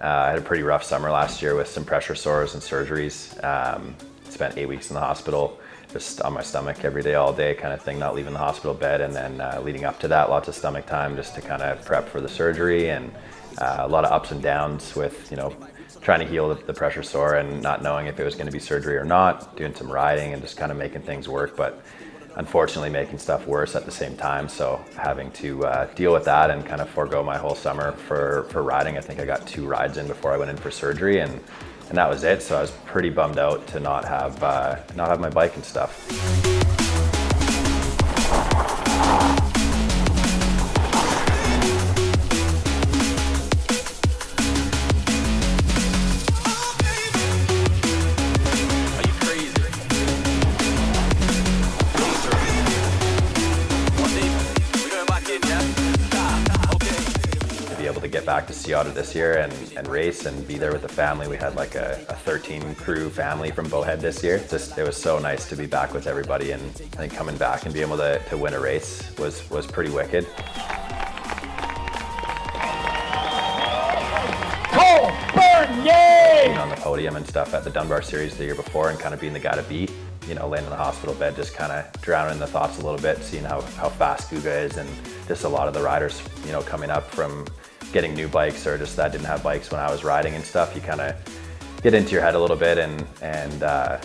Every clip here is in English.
I had a pretty rough summer last year with some pressure sores and surgeries. Spent 8 weeks in the hospital, just on my stomach every day, all day kind of thing, not leaving the hospital bed. And then leading up to that, lots of stomach time just to kind of prep for the surgery, and a lot of ups and downs with, trying to heal the pressure sore and not knowing if it was going to be surgery or not, doing some riding and just kind of making things work, but unfortunately making stuff worse at the same time. So having to deal with that and kind of forego my whole summer for riding. I think I got 2 rides in before I went in for surgery, and that was it. So I was pretty bummed out to not have my bike and stuff. Get back to Sea Otter this year and race and be there with the family. We had like a 13 crew family from Bowhead this year. It was so nice to be back with everybody, and I think coming back and being able to win a race was pretty wicked. Burn, yay! Being on the podium and stuff at the Dunbar Series the year before and kind of being the guy to beat, laying in the hospital bed, just kind of drowning in the thoughts a little bit, seeing how fast Guga is, and just a lot of the riders, coming up from getting new bikes or just that didn't have bikes when I was riding and stuff. You kind of get into your head a little bit, and yeah,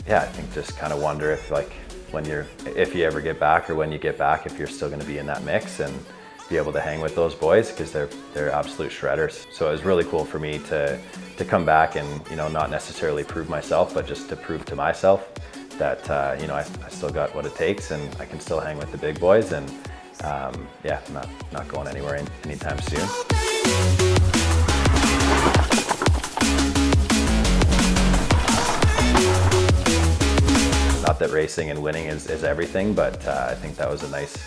I think just kind of wonder if if you ever get back or when you get back, if you're still going to be in that mix and be able to hang with those boys, because they're absolute shredders. So it was really cool for me to come back and not necessarily prove myself, but just to prove to myself that I still got what it takes and I can still hang with the big boys, and yeah, not going anywhere anytime soon. Not that racing and winning is everything, but I think that was a nice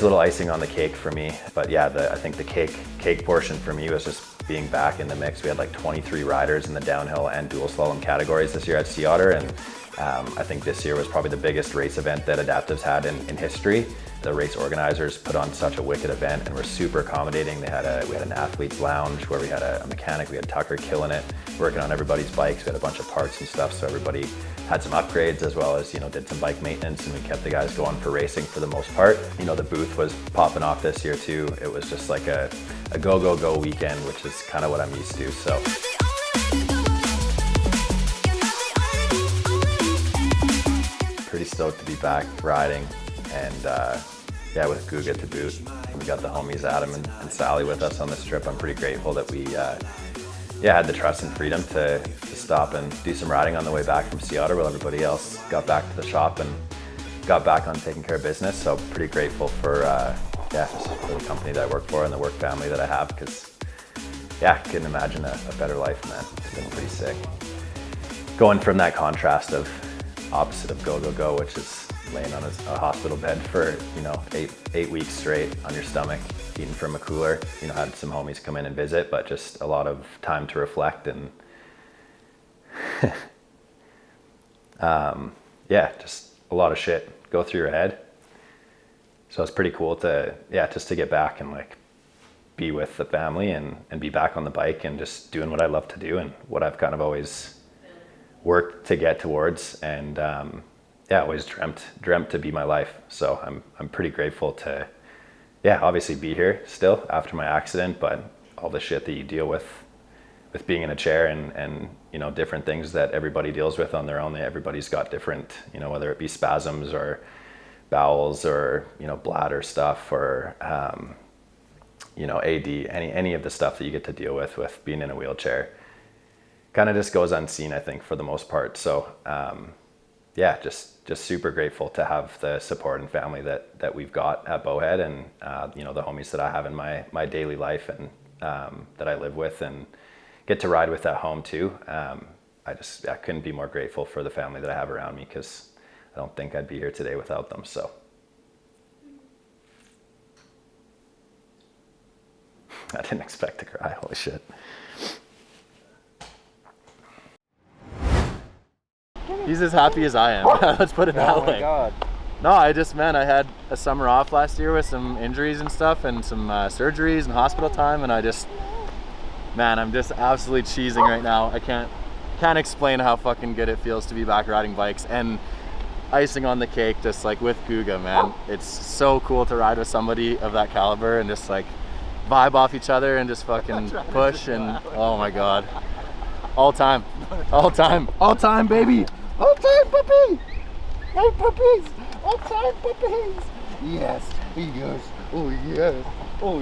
little icing on the cake for me. But yeah, I think the cake portion for me was just being back in the mix. We had like 23 riders in the downhill and dual slalom categories this year at Sea Otter, and I think this year was probably the biggest race event that Adaptive's had in history. The race organizers put on such a wicked event and were super accommodating. We had an athlete's lounge where we had a mechanic. We had Tucker killing it, working on everybody's bikes. We had a bunch of parts and stuff, so everybody had some upgrades, as well as did some bike maintenance, and we kept the guys going for racing for the most part. The booth was popping off this year too. It was just like a go weekend, which is kind of what I'm used to. So. Pretty stoked to be back riding, and yeah, with Guga to boot. We got the homies Adam and Sally with us on this trip. I'm pretty grateful that we had the trust and freedom to stop and do some riding on the way back from Sea Otter while everybody else got back to the shop and got back on taking care of business. So pretty grateful for just for the company that I work for and the work family that I have, because yeah, I couldn't imagine a better life, man. It's been pretty sick. Going from that contrast of opposite of go, which is laying on a hospital bed for 8 weeks straight on your stomach, eating from a cooler. Had some homies come in and visit, but just a lot of time to reflect and yeah, just a lot of shit go through your head. So it's pretty cool just to get back and be with the family and be back on the bike and just doing what I love to do and what I've kind of always worked to get towards, and always dreamt to be my life. So I'm pretty grateful to obviously be here still after my accident, but all the shit that you deal with being in a chair and different things that everybody deals with on their own. Everybody's got different, whether it be spasms or bowels or bladder stuff or AD, any of the stuff that you get to deal with being in a wheelchair kind of just goes unseen, I think, for the most part. So just super grateful to have the support and family that we've got at Bowhead, and the homies that I have in my daily life and that I live with and get to ride with at home too. I couldn't be more grateful for the family that I have around me, because I don't think I'd be here today without them. So I didn't expect to cry, holy shit. He's as happy as I am. Let's put it that way. God. No, I had a summer off last year with some injuries and stuff and some surgeries and hospital time, and Man, I'm just absolutely cheesing right now. I can't explain how fucking good it feels to be back riding bikes, and icing on the cake, just like with Guga, man. It's so cool to ride with somebody of that caliber and just like vibe off each other and just fucking push, and oh my god. All time, baby, all time puppy, hey puppies, all time puppies, yes, oh yes, oh